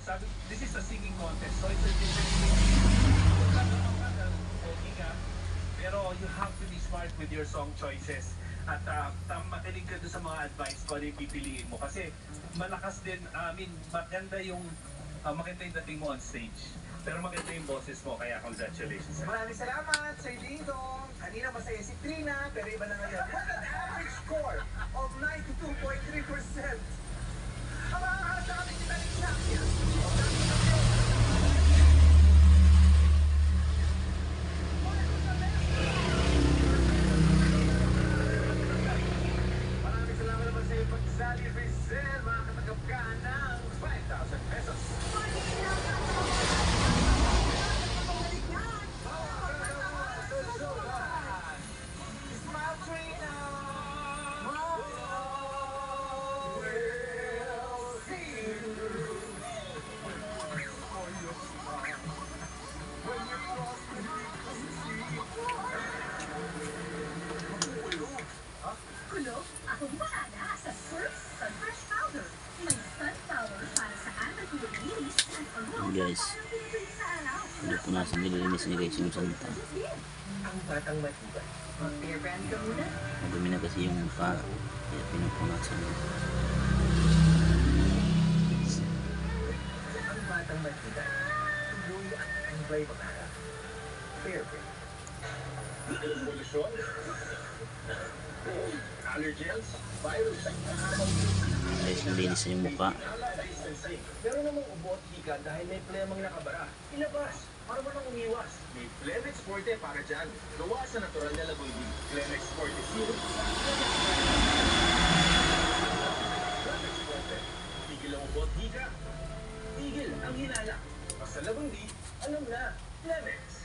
sabi, this is a singing contest, so it's a different thing. Pero you have to be smart with your song choices. At makinig ka doon sa mga advice ko, ano yung pipiliin mo. Kasi malakas din, maganda yung dating mo on stage. Pero maganda yung boses mo, kaya congratulations. Maraming salamat, Sir Dingdong. Kanina masaya si Trina, pero iba na ngayon. With an average score of 92.3%. Ang makakaharap sa aming Italy champions. Maraming salamat naman sa iyo, Pagsali Rizal. Makakatanggap ka ng 5,000 pesos. Kulog, akong bahala sa Surf Sunfresh Powder. May sunflower para sa anti-linis at aroma Guys, para pinipili sa araw. hindi po nasa nililinis ni guys yung salita. Ang batang matibay. Mag-beer brand ka muna. Madumi na kasi yung mukha. Kaya pinupunasan. Ang batang matibay. Tuloy ang tibay mangarap. Fair brand. Polusyon, allergens, virus, Guys, nilinis na yung mukha. distancing. Meron namang ubo at hika dahil may plemang nakabara. Ilabas, para mo nang umiwas. May Plemex Forte para dyan. Gawa sa natural na labundi. Plemex Forte Zero. Plemex Forte. Tigil ang ubo at hika. Tigil ang hinala. Basta labundi, alam na. Plemex.